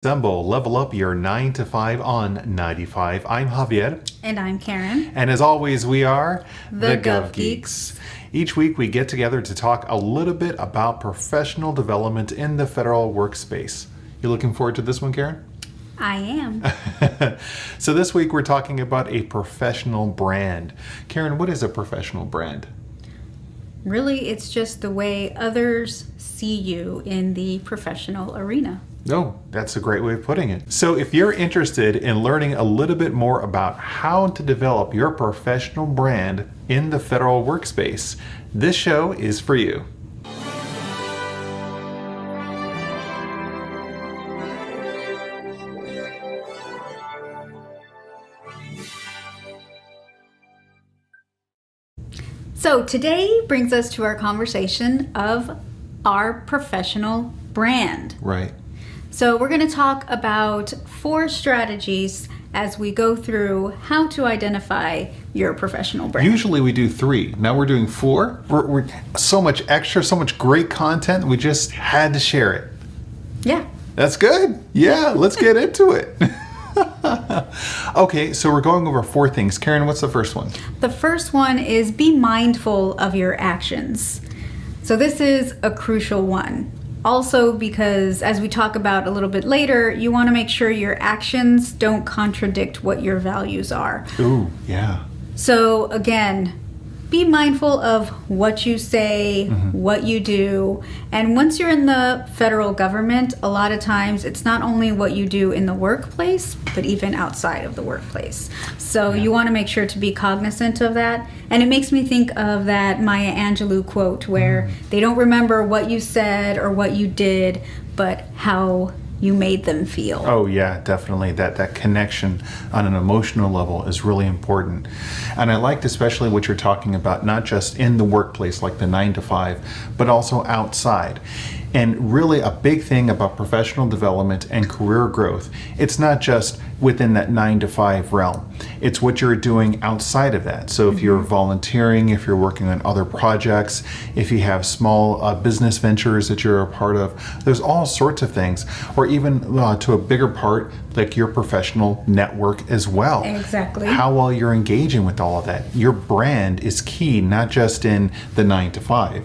Assemble, level up your 9 to 5 on 95. I'm Javier. And I'm Karen. And as always, we are the Gov Geeks. Each week we get together to talk a little bit about professional development in the federal workspace. You looking forward to this one, Karen? I am. So this week we're talking about a professional brand. Karen, what is a professional brand? Really, it's just the way others see you in the professional arena. Oh, that's a great way of putting it. So if you're interested in learning a little bit more about how to develop your professional brand in the federal workspace, this show is for you. So today brings us to our conversation of our professional brand. Right. So we're going to talk about 4 strategies as we go through how to identify your professional brand. Usually we do 3. Now we're doing 4. We're so much extra, so much great content. We just had to share it. Yeah. That's good. Yeah, let's get into it. Okay, so we're going over 4 things. Karen, what's the first one? The first one is be mindful of your actions. So this is a crucial one. Also because, as we talk about a little bit later, you want to make sure your actions don't contradict what your values are. Ooh, yeah. So again, be mindful of what you say, what you do. And once you're in the federal government, a lot of times it's not only what you do in the workplace, but even outside of the workplace. So you want to make sure to be cognizant of that. And it makes me think of that Maya Angelou quote where they don't remember what you said or what you did, but how you made them feel. Oh yeah, definitely. That connection on an emotional level is really important. And I liked especially what you're talking about, not just in the workplace like the 9 to 5, but also outside. And really a big thing about professional development and career growth, it's not just within that 9 to 5 realm. It's what you're doing outside of that. So if you're volunteering, if you're working on other projects, if you have small business ventures that you're a part of, there's all sorts of things. Or even to a bigger part, like your professional network as well. Exactly. How well you're engaging with all of that. Your brand is key, not just in the 9 to 5,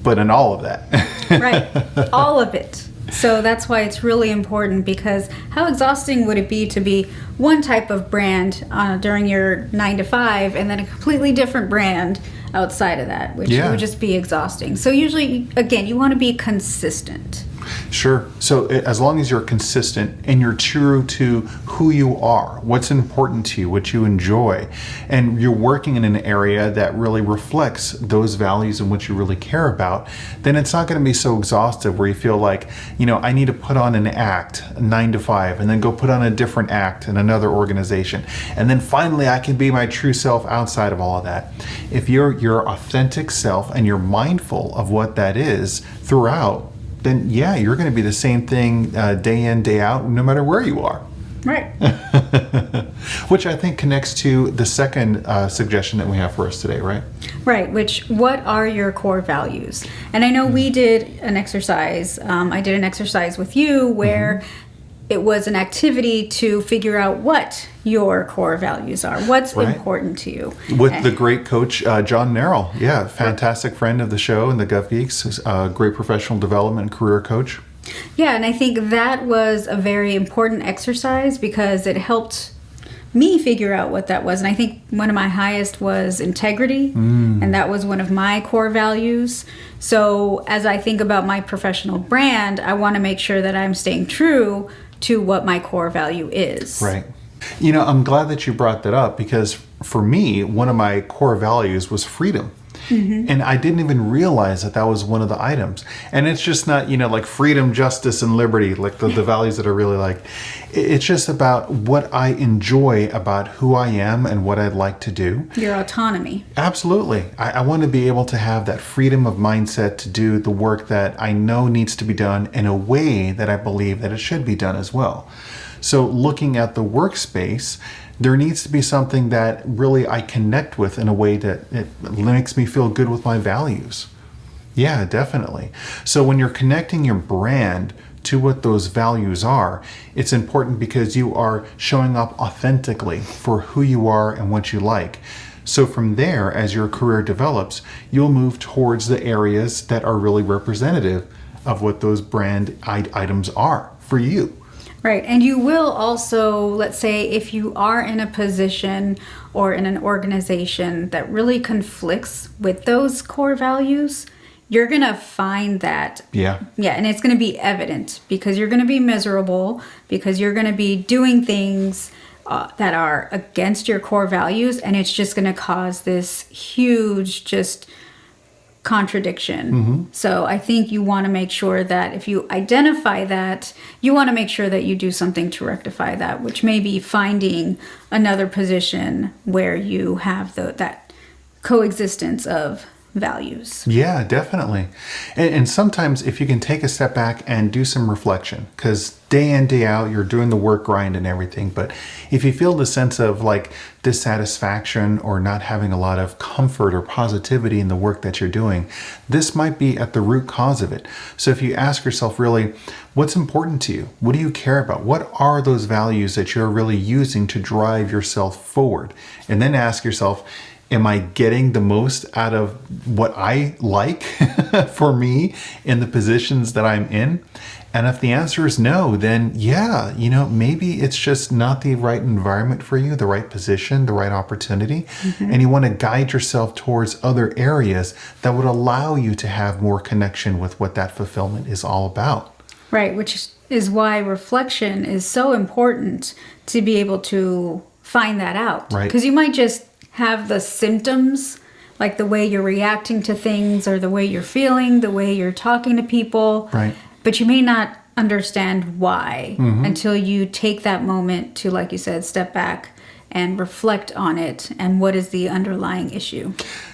but in all of that. Right, all of it. So that's why it's really important, because how exhausting would it be to be one type of brand during your 9 to 5 and then a completely different brand outside of that, which would just be exhausting. So usually, again, you want to be consistent. Sure. So as long as you're consistent and you're true to who you are, what's important to you, what you enjoy, and you're working in an area that really reflects those values and what you really care about, then it's not going to be so exhaustive where you feel like, I need to put on an act 9 to 5 and then go put on a different act in another organization. And then finally I can be my true self outside of all of that. If you're your authentic self and you're mindful of what that is throughout, then you're going to be the same thing day in, day out, no matter where you are. Right. Which I think connects to the second suggestion that we have for us today, right? Right, what are your core values? And I know we did an exercise, I did an exercise with you where it was an activity to figure out what your core values are, what's important to you. With the great coach, John Merrill. Yeah, fantastic friend of the show and the Gov Geeks, great professional development and career coach. Yeah, and I think that was a very important exercise because it helped me figure out what that was. And I think one of my highest was integrity, and that was one of my core values. So as I think about my professional brand, I want to make sure that I'm staying true to what my core value is. Right. I'm glad that you brought that up, because for me, one of my core values was freedom. And I didn't even realize that was one of the items. And it's just not, like freedom, justice, and liberty, like the values that are really like, it's just about what I enjoy about who I am and what I'd like to do. Your autonomy. Absolutely. I want to be able to have that freedom of mindset to do the work that I know needs to be done in a way that I believe that it should be done as well. So looking at the workspace, there needs to be something that really I connect with in a way that it makes me feel good with my values. Yeah, definitely. So when you're connecting your brand to what those values are, it's important because you are showing up authentically for who you are and what you like. So from there, as your career develops, you'll move towards the areas that are really representative of what those brand items are for you. Right. And you will also, let's say, if you are in a position or in an organization that really conflicts with those core values, you're going to find that. Yeah. Yeah. And it's going to be evident because you're going to be miserable, because you're going to be doing things that are against your core values. And it's just going to cause this huge just contradiction. So I think you want to make sure that if you identify that, you want to make sure that you do something to rectify that, which may be finding another position where you have that coexistence of values. Yeah, definitely. And sometimes if you can take a step back and do some reflection, because day in, day out, you're doing the work grind and everything. But if you feel the sense of like dissatisfaction or not having a lot of comfort or positivity in the work that you're doing, this might be at the root cause of it. So if you ask yourself really, what's important to you? What do you care about? What are those values that you're really using to drive yourself forward? And then ask yourself, am I getting the most out of what I like for me in the positions that I'm in? And if the answer is no, then yeah, maybe it's just not the right environment for you, the right position, the right opportunity. And you want to guide yourself towards other areas that would allow you to have more connection with what that fulfillment is all about. Right, which is why reflection is so important to be able to find that out. Right. Because you might just have the symptoms, like the way you're reacting to things or the way you're feeling, the way you're talking to people. Right. But you may not understand why until you take that moment to, like you said, step back and reflect on it and what is the underlying issue.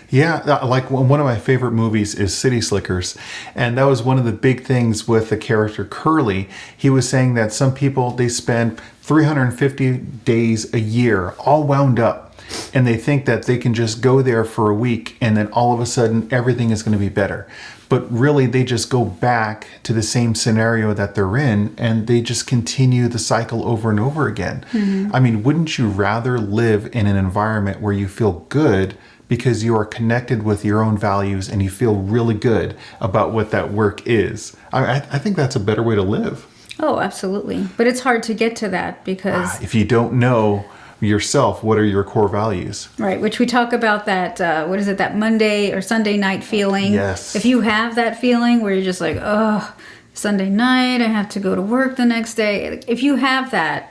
Yeah, like one of my favorite movies is City Slickers. And that was one of the big things with the character Curly. He was saying that some people, they spend 350 days a year all wound up. And they think that they can just go there for a week and then all of a sudden everything is going to be better. But really they just go back to the same scenario that they're in and they just continue the cycle over and over again. I mean, wouldn't you rather live in an environment where you feel good because you are connected with your own values and you feel really good about what that work is? I think that's a better way to live. Oh, absolutely. But it's hard to get to that because if you don't know yourself, what are your core values? Right, which we talk about that, that Monday or Sunday night feeling. Yes. If you have that feeling where you're just like, oh, Sunday night, I have to go to work the next day. If you have that,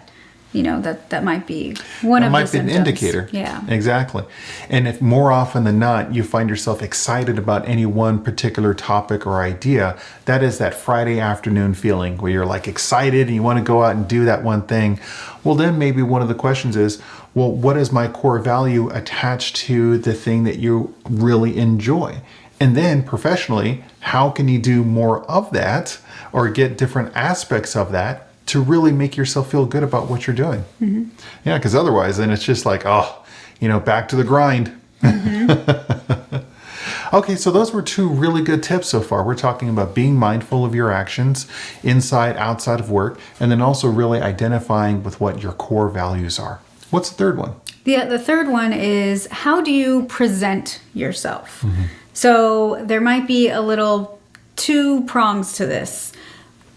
that might be one of the symptoms. That might be an indicator. Yeah. Exactly. And if more often than not, you find yourself excited about any one particular topic or idea, that is that Friday afternoon feeling where you're like excited and you want to go out and do that one thing. Well, then maybe one of the questions is, well, what is my core value attached to the thing that you really enjoy? And then professionally, how can you do more of that or get different aspects of that to really make yourself feel good about what you're doing? Yeah, because otherwise then it's just like, back to the grind. Okay, so those were two really good tips so far. We're talking about being mindful of your actions inside, outside of work, and then also really identifying with what your core values are. What's the third one? The third one is, how do you present yourself? So there might be a little two prongs to this,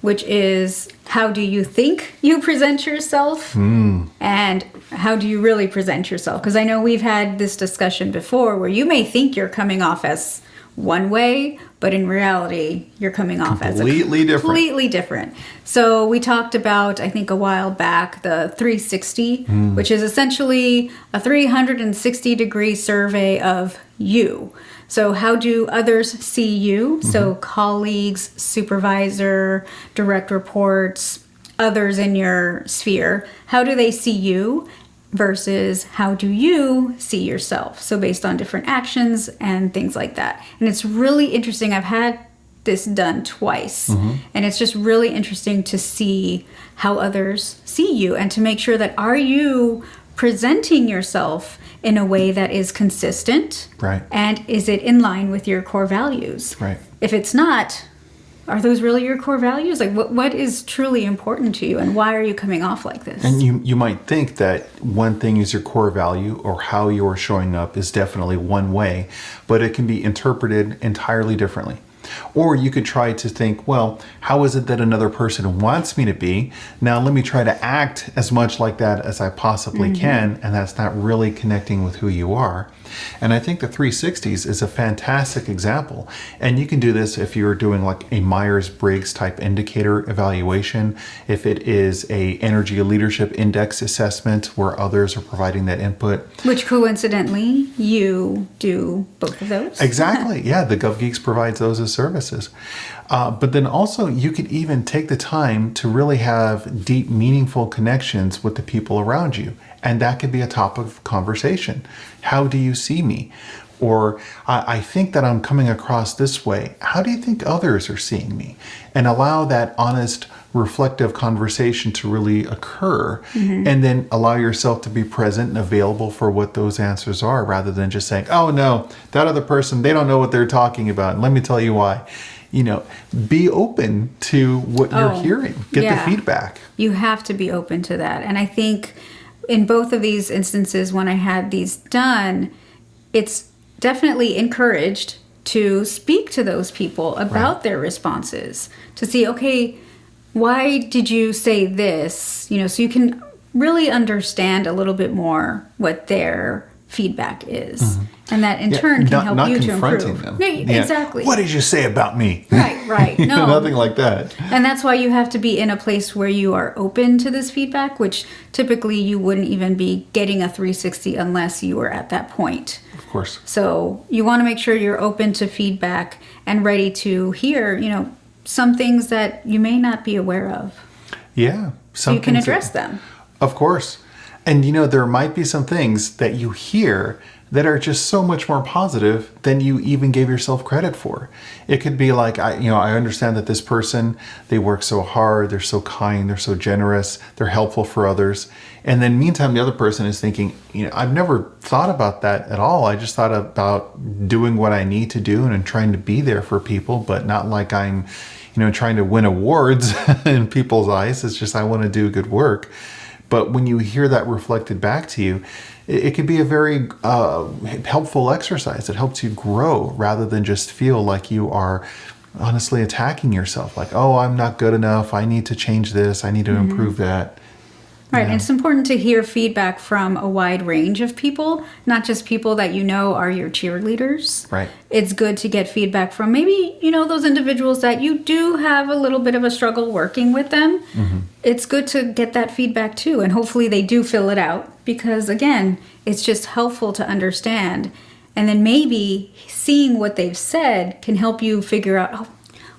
which is, how do you think you present yourself? And how do you really present yourself? Because I know we've had this discussion before where you may think you're coming off as one way, but in reality, you're coming off as completely different. So we talked about, I think a while back, the 360, which is essentially a 360-degree survey of you. So how do others see you? So colleagues, supervisor, direct reports, others in your sphere, how do they see you versus how do you see yourself? So based on different actions and things like that. And it's really interesting. I've had this done twice. And it's just really interesting to see how others see you and to make sure that, are you presenting yourself in a way that is consistent? Right. And is it in line with your core values? Right. If it's not, are those really your core values? Like what is truly important to you, and why are you coming off like this? And you might think that one thing is your core value or how you're showing up is definitely one way, but it can be interpreted entirely differently. Or you could try to think, well, how is it that another person wants me to be? Now let me try to act as much like that as I possibly can, and that's not really connecting with who you are. And I think the 360s is a fantastic example. And you can do this if you're doing like a Myers-Briggs type indicator evaluation, if it is a energy leadership index assessment where others are providing that input. Which coincidentally, you do both of those. Exactly. Yeah, the Gov Geeks provides those as services. But then also you could even take the time to really have deep, meaningful connections with the people around you. And that could be a topic of conversation. How do you see me? Or I think that I'm coming across this way. How do you think others are seeing me? And allow that honest, reflective conversation to really occur. And then allow yourself to be present and available for what those answers are, rather than just saying, oh no, that other person, they don't know what they're talking about. And let me tell you why. Be open to what you're hearing. Get the feedback. You have to be open to that. And I think in both of these instances, when I had these done, it's definitely encouraged to speak to those people about their responses, to see, okay, why did you say this? So you can really understand a little bit more what their feedback is. And that in turn can help you to improve. Them. Yeah, exactly. What did you say about me? Right. No. Nothing like that. And that's why you have to be in a place where you are open to this feedback, which typically you wouldn't even be getting a 360 unless you were at that point. Of course. So you want to make sure you're open to feedback and ready to hear, some things that you may not be aware of. Yeah. So you can address them. Of course. And there might be some things that you hear that are just so much more positive than you even gave yourself credit for. It could be like, I understand that this person, they work so hard, they're so kind, they're so generous, they're helpful for others. And then meantime, the other person is thinking, I've never thought about that at all. I just thought about doing what I need to do and trying to be there for people, but not like I'm, trying to win awards in people's eyes. It's just, I want to do good work. But when you hear that reflected back to you, it can be a very helpful exercise. It helps you grow rather than just feel like you are honestly attacking yourself. Like, oh, I'm not good enough. I need to change this. I need to improve that. Right. And it's important to hear feedback from a wide range of people, not just people that are your cheerleaders. Right. It's good to get feedback from maybe, those individuals that you do have a little bit of a struggle working with them. It's good to get that feedback too. And hopefully they do fill it out because, again, it's just helpful to understand. And then maybe seeing what they've said can help you figure out, oh,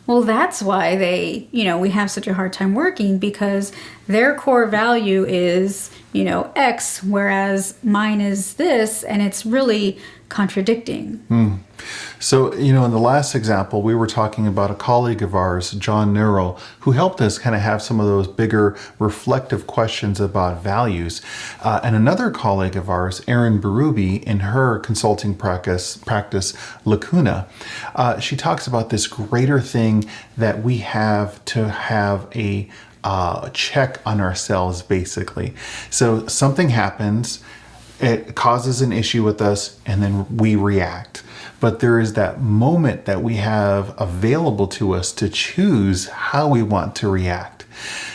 well, that's why we have such a hard time working, because their core value is, X, whereas mine is this, and it's really contradicting. So, in the last example, we were talking about a colleague of ours, John Nerl, who helped us kind of have some of those bigger reflective questions about values. And another colleague of ours, Erin Berube, in her consulting practice, Lacuna, she talks about this greater thing that we have to have a check on ourselves, basically. So something happens, it causes an issue with us, and then we react. But there is that moment that we have available to us to choose how we want to react.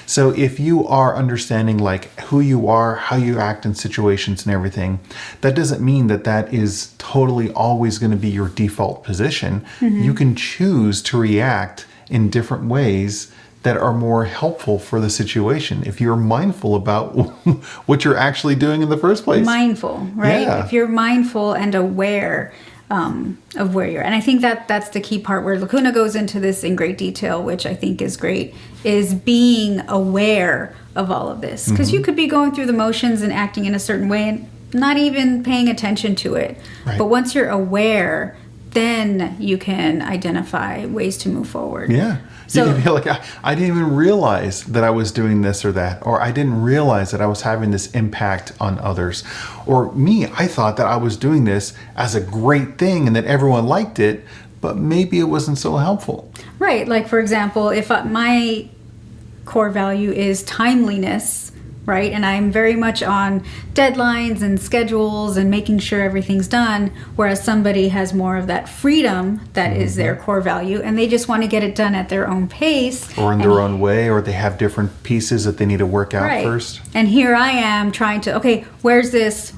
So if you are understanding like who you are, how you act in situations and everything, that doesn't mean that that is totally always going to be your default position. You can choose to react in different ways that are more helpful for the situation if you're mindful about what you're actually doing in the first place. Mindful, right? Yeah. If you're mindful and aware of where you're. And I think that's the key part where Lacuna goes into this in great detail, which I think is great, is being aware of all of this. Because you could be going through the motions and acting in a certain way and not even paying attention to it. Right. But once you're aware, then you can identify ways to move forward. Yeah. So, you can be like, I didn't even realize that I was doing this or that, or I didn't realize that I was having this impact on others. Or me, I thought that I was doing this as a great thing and that everyone liked it, but maybe it wasn't so helpful. Right. Like, for example, if my core value is timeliness, right? And I'm very much on deadlines and schedules and making sure everything's done, whereas somebody has more of that freedom that is their core value, and they just want to get it done at their own pace. Or in their own way, or they have different pieces that they need to work out first. And here I am trying to, okay, where's this?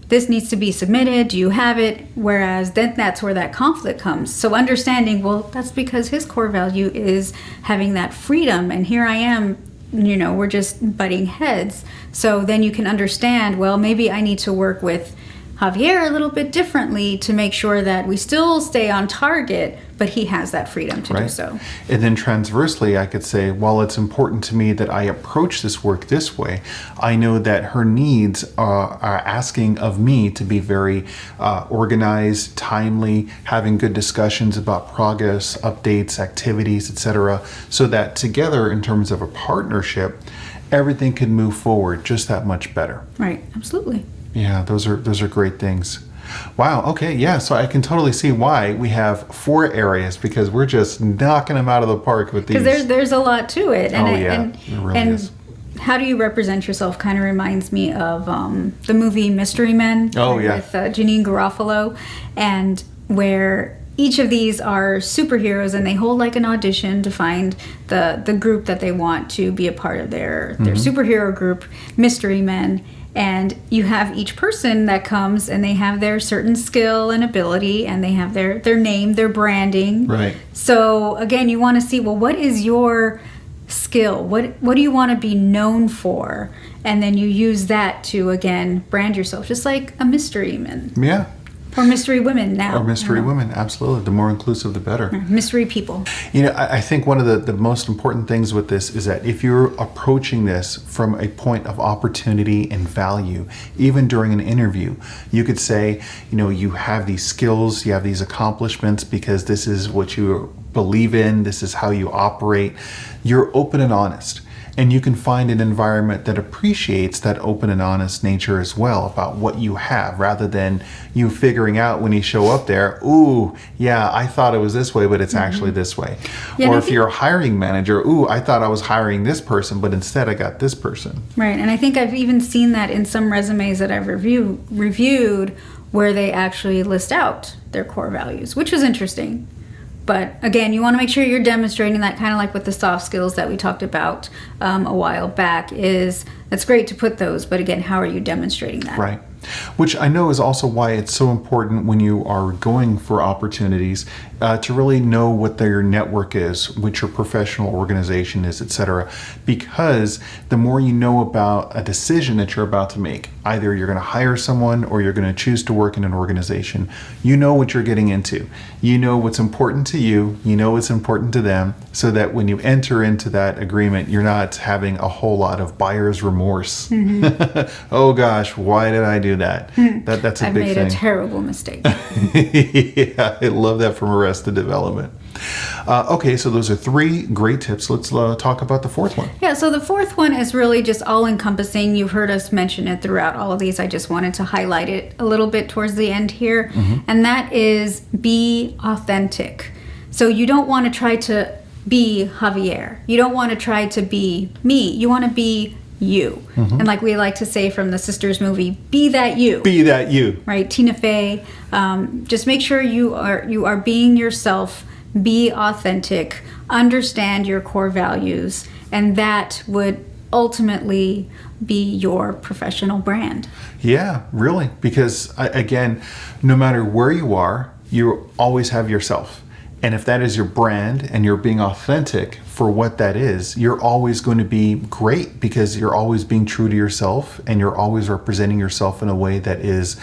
This needs to be submitted. Do you have it? Whereas then that's where that conflict comes. So understanding, well, that's because his core value is having that freedom. And here I am, we're just butting heads. So then you can understand, well, maybe I need to work with Javier a little bit differently to make sure that we still stay on target, but he has that freedom to do so. And then transversely, I could say, while it's important to me that I approach this work this way, I know that her needs are asking of me to be very organized, timely, having good discussions about progress, updates, activities, etc., so that together, in terms of a partnership, everything can move forward just that much better. Right, absolutely. Yeah, those are great things. Wow. Okay. Yeah. So I can totally see why we have 4 areas, because we're just knocking them out of the park with these. Because there's a lot to it. And it really is. How do you represent yourself kind of reminds me of the movie Mystery Men. Oh, yeah. With Janine Garofalo, and where each of these are superheroes and they hold like an audition to find the group that they want to be a part of their superhero group, Mystery Men. And you have each person that comes and they have their certain skill and ability, and they have their name, their branding. Right. So again, you want to see, well, what is your skill? What do you want to be known for? And then you use that to, again, brand yourself, just like a mystery man. Yeah. Or mystery women now. Or mystery women, absolutely. The more inclusive, the better. Mystery people. I think one of the most important things with this is that if you're approaching this from a point of opportunity and value, even during an interview, you could say, you have these skills, you have these accomplishments because this is what you believe in, this is how you operate. You're open and honest. And you can find an environment that appreciates that open and honest nature as well about what you have, rather than you figuring out when you show up there, ooh, yeah, I thought it was this way, but it's actually this way. Yeah, or if you're a hiring manager, ooh, I thought I was hiring this person, but instead I got this person. Right, and I think I've even seen that in some resumes that I've reviewed where they actually list out their core values, which was interesting. But again, you want to make sure you're demonstrating that, kind of like with the soft skills that we talked about a while back. It's great to put those, but again, how are you demonstrating that? Right. Which I know is also why it's so important when you are going for opportunities to really know what their network is, what your professional organization is, etc. Because the more you know about a decision that you're about to make, either you're going to hire someone or you're going to choose to work in an organization, you know what you're getting into. You know what's important to you, you know what's important to them, so that when you enter into that agreement, you're not having a whole lot of buyer's remorse. Oh gosh, why did I do that? That's a big thing. I've made a terrible mistake. Yeah, I love that from Arrested Development. Okay, so those are 3 great tips. Let's talk about the 4th one. Yeah, so the 4th one is really just all-encompassing. You've heard us mention it throughout all of these. I just wanted to highlight it a little bit towards the end here. And that is be authentic. So you don't want to try to be Javier. You don't want to try to be me. You want to be you. And like we like to say from the Sisters movie, be that you. Be that you. Right, Tina Fey. Just make sure you are being yourself. Be authentic. Understand your core values, and that would ultimately be your professional brand. Yeah, really. Because again, no matter where you are, you always have yourself. And if that is your brand and you're being authentic for what that is, you're always going to be great, because you're always being true to yourself and you're always representing yourself in a way that is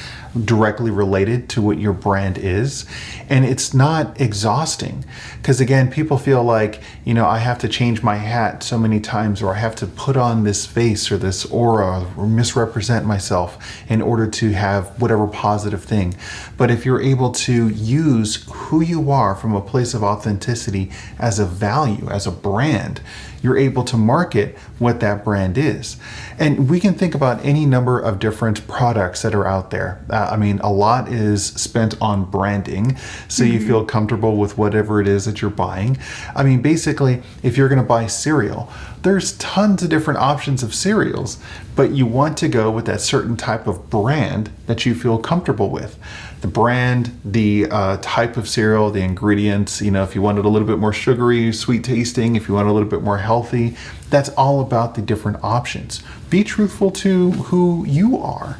directly related to what your brand is. And it's not exhausting, because again, people feel like, I have to change my hat so many times, or I have to put on this face or this aura or misrepresent myself in order to have whatever positive thing. But if you're able to use who you are from a place of authenticity as a value, as a brand. You're able to market what that brand is. And we can think about any number of different products that are out there. I mean, a lot is spent on branding, so you feel comfortable with whatever it is that you're buying. I mean, basically, if you're going to buy cereal, there's tons of different options of cereals, but you want to go with that certain type of brand that you feel comfortable with. The brand, the type of cereal, the ingredients, if you want it a little bit more sugary, sweet tasting, if you want it a little bit more healthy, that's all about the different options. Be truthful to who you are.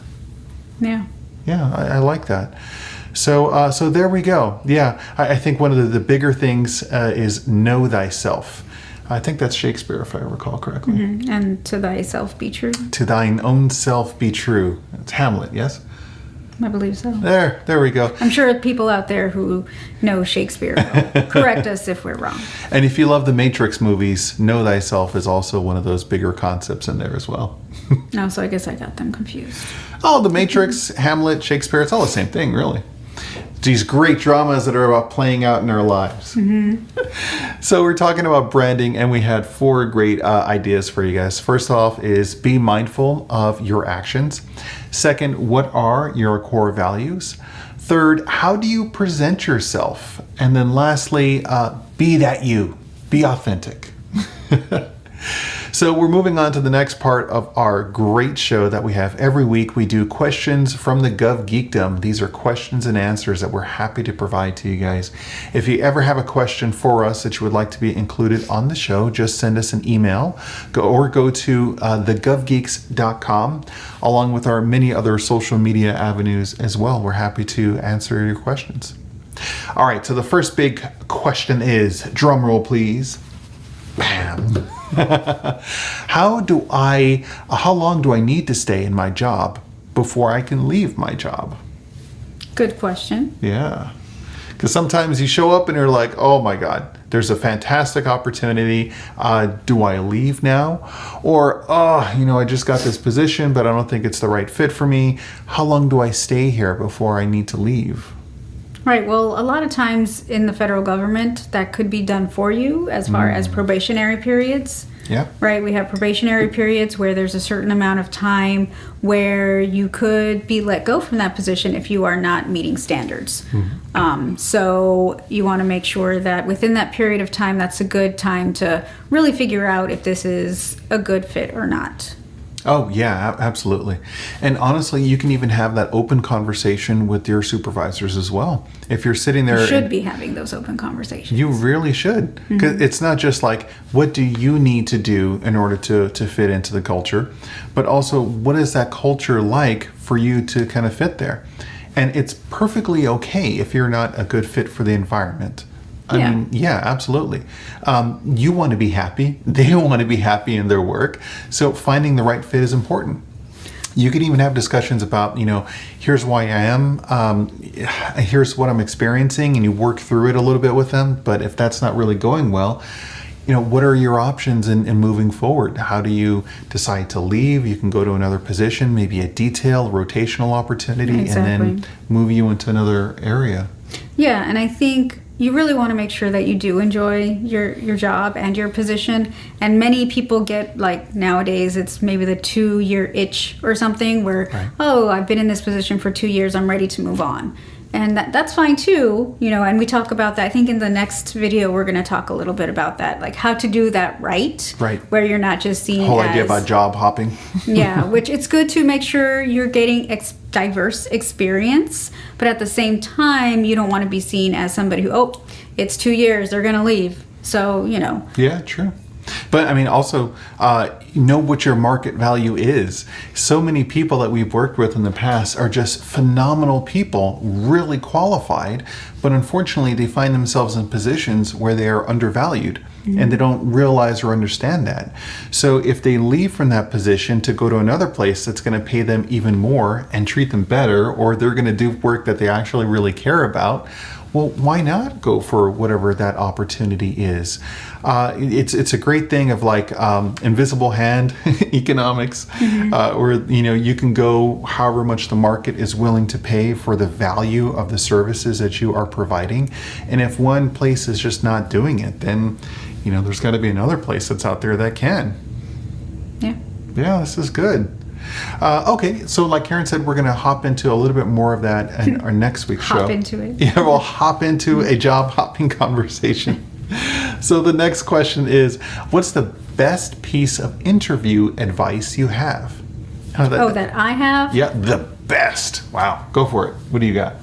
Yeah. Yeah, I like that. So there we go. Yeah, I think one of the bigger things is know thyself. I think that's Shakespeare, if I recall correctly. And to thyself be true. To thine own self be true. It's Hamlet, yes? I believe so. There we go. I'm sure people out there who know Shakespeare will correct us if we're wrong. And if you love the Matrix movies, know thyself is also one of those bigger concepts in there as well. No, so I guess I got them confused. Oh, the Matrix, Hamlet, Shakespeare, it's all the same thing, really. These great dramas that are about playing out in our lives. So we're talking about branding, and we had 4 great ideas for you guys. First off is be mindful of your actions. Second, what are your core values? Third, how do you present yourself? And then lastly, be that you. Be authentic. So we're moving on to the next part of our great show that we have every week. We do questions from the Gov Geekdom. These are questions and answers that we're happy to provide to you guys. If you ever have a question for us that you would like to be included on the show, just send us an email go to thegovgeeks.com, along with our many other social media avenues as well. We're happy to answer your questions. All right, so the first big question is, drum roll please. Bam. How long do I need to stay in my job before I can leave my job? Good question. Yeah. Because sometimes you show up and you're like, oh my God, there's a fantastic opportunity. Do I leave now? Or, I just got this position, but I don't think it's the right fit for me. How long do I stay here before I need to leave? Right. Well, a lot of times in the federal government, that could be done for you as far as probationary periods. Yeah. Right. We have probationary periods where there's a certain amount of time where you could be let go from that position if you are not meeting standards. So you want to make sure that within that period of time, that's a good time to really figure out if this is a good fit or not. Oh, yeah, absolutely. And honestly, you can even have that open conversation with your supervisors as well. If you're sitting there... You should be having those open conversations. You really should. Because it's not just like, what do you need to do in order to fit into the culture? But also, what is that culture like for you to kind of fit there? And it's perfectly okay if you're not a good fit for the environment. I mean, yeah, absolutely. You want to be happy. They want to be happy in their work. So finding the right fit is important. You could even have discussions about, here's why I am, here's what I'm experiencing, and you work through it a little bit with them. But if that's not really going well, what are your options in moving forward? How do you decide to leave? You can go to another position, maybe a detail, rotational opportunity, and then move you into another area. Yeah, and I think you really want to make sure that you do enjoy your job and your position. And many people get, like, nowadays, it's maybe the 2-year itch or something where, I've been in this position for 2 years, I'm ready to move on. And that's fine too, and we talk about that. I think in the next video, we're going to talk a little bit about that, like how to do that right. Where you're not just seeing whole idea about job hopping. Yeah, which it's good to make sure you're getting diverse experience, but at the same time, you don't want to be seen as somebody who, it's 2 years, they're going to leave. So, Yeah, true. But I mean, also, know what your market value is. So many people that we've worked with in the past are just phenomenal people, really qualified, but unfortunately they find themselves in positions where they are undervalued and they don't realize or understand that. So if they leave from that position to go to another place that's going to pay them even more and treat them better, or they're going to do work that they actually really care about, well, why not go for whatever that opportunity is? It's a great thing of like invisible hand economics, where you can go however much the market is willing to pay for the value of the services that you are providing. And if one place is just not doing it, then there's got to be another place that's out there that can. Yeah. Yeah, this is good. Okay, so like Karen said, we're going to hop into a little bit more of that in our next week's show. Hop into it. Yeah, we'll hop into a job hopping conversation. So the next question is, what's the best piece of interview advice you have? That I have? Yeah, the best. Wow, go for it. What do you got?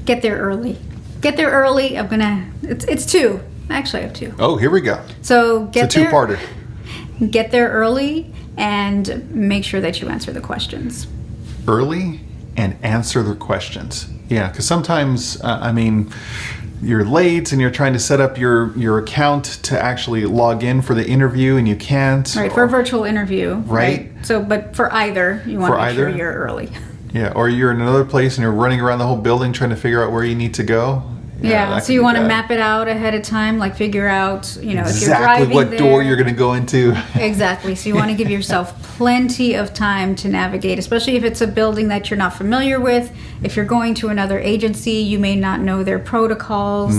Get there early. Get there early. It's two. Actually, I have two. Oh, here we go. So It's a two-parter. Get there early and make sure that you answer the questions. Early and answer the questions. Yeah, because sometimes, you're late and you're trying to set up your account to actually log in for the interview and you can't. Right, for a virtual interview. Right. So, but for either, you want to make sure you're early. Yeah, or you're in another place and you're running around the whole building trying to figure out where you need to go. Yeah, so you want to map it out ahead of time, like figure out, if you're driving exactly what door you're going to go into. Exactly. So you want to give yourself plenty of time to navigate, especially if it's a building that you're not familiar with. If you're going to another agency, you may not know their protocols.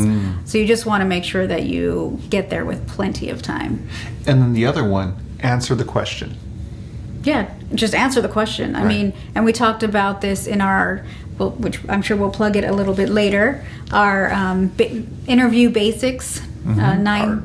So you just want to make sure that you get there with plenty of time. And then the other one, answer the question. Yeah, just answer the question. I mean, and we talked about this in our, which I'm sure we'll plug it a little bit later, our interview basics, nine-part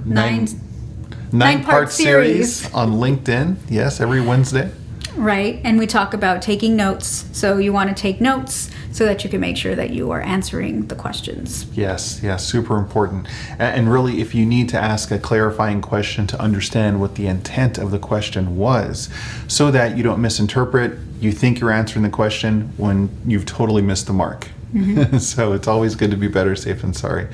series on LinkedIn. Yes, every Wednesday. Right, and we talk about taking notes. So you want to take notes so that you can make sure that you are answering the questions. Yes, super important. And really, if you need to ask a clarifying question to understand what the intent of the question was, so that you don't misinterpret, you think you're answering the question when you've totally missed the mark. So it's always good to be better safe than sorry.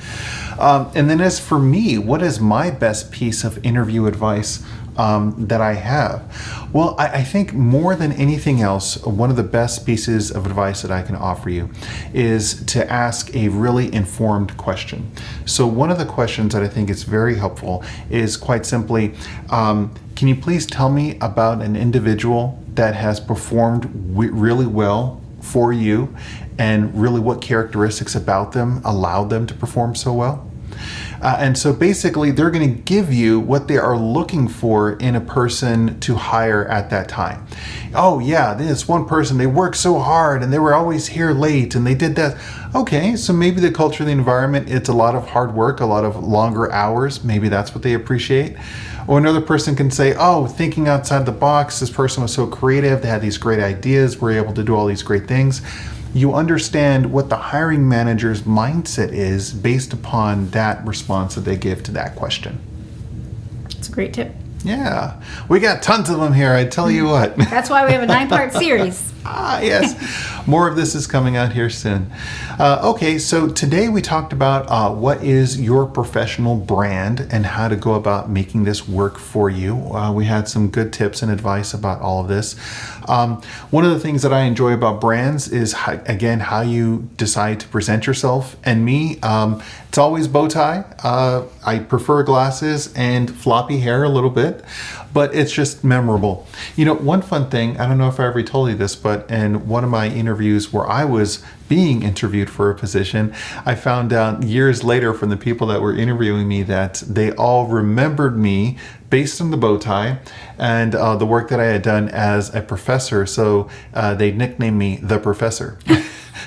And then as for me, what is my best piece of interview advice that I have? Well, I think more than anything else, one of the best pieces of advice that I can offer you is to ask a really informed question. So one of the questions that I think is very helpful is quite simply, can you please tell me about an individual that has performed really well for you, and really what characteristics about them allowed them to perform so well? And so basically, they're going to give you what they are looking for in a person to hire at that time. Oh yeah, this one person, they worked so hard and they were always here late and they did that. Okay, so maybe the culture of the environment, it's a lot of hard work, a lot of longer hours. Maybe that's what they appreciate. Or another person can say, oh, thinking outside the box, this person was so creative, they had these great ideas, were able to do all these great things. You understand what the hiring manager's mindset is based upon that response that they give to that question. It's a great tip. Yeah, we got tons of them here, I tell you what. That's why we have a 9-part series. Yes, more of this is coming out here soon. Okay, so today we talked about what is your professional brand and how to go about making this work for you. We had some good tips and advice about all of this. One of the things that I enjoy about brands is, how you decide to present yourself. And me, it's always bow tie. I prefer glasses and floppy hair a little bit, but it's just memorable. One fun thing, I don't know if I ever told you this, but in one of my interviews where I was being interviewed for a position, I found out years later from the people that were interviewing me that they all remembered me based on the bow tie and the work that I had done as a professor. So they nicknamed me the professor.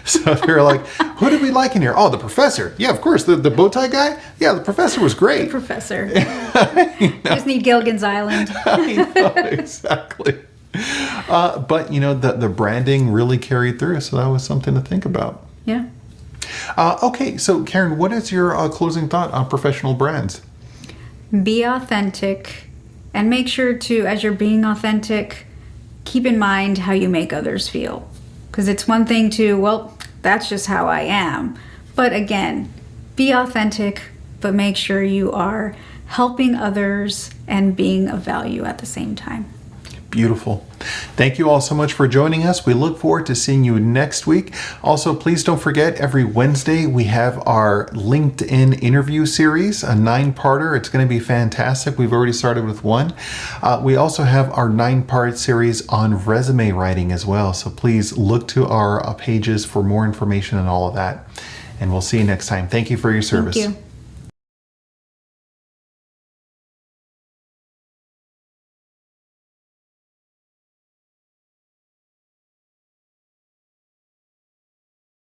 So they were like, who did we like in here? Oh, the professor. Yeah, of course. The bow tie guy? Yeah, the professor was great. The professor. Just need Gilligan's Island. I know, exactly. But, the branding really carried through. So that was something to think about. Yeah. Okay, so Karen, what is your closing thought on professional brands? Be authentic, and make sure to, as you're being authentic, keep in mind how you make others feel. Because it's one thing to, well, that's just how I am. But again, be authentic, but make sure you are helping others and being of value at the same time. Beautiful. Thank you all so much for joining us. We look forward to seeing you next week. Also, please don't forget, every Wednesday we have our LinkedIn interview series, a 9-parter. It's going to be fantastic. We've already started with one. We also have our 9-part series on resume writing as well. So please look to our pages for more information on all of that. And we'll see you next time. Thank you for your service. Thank you.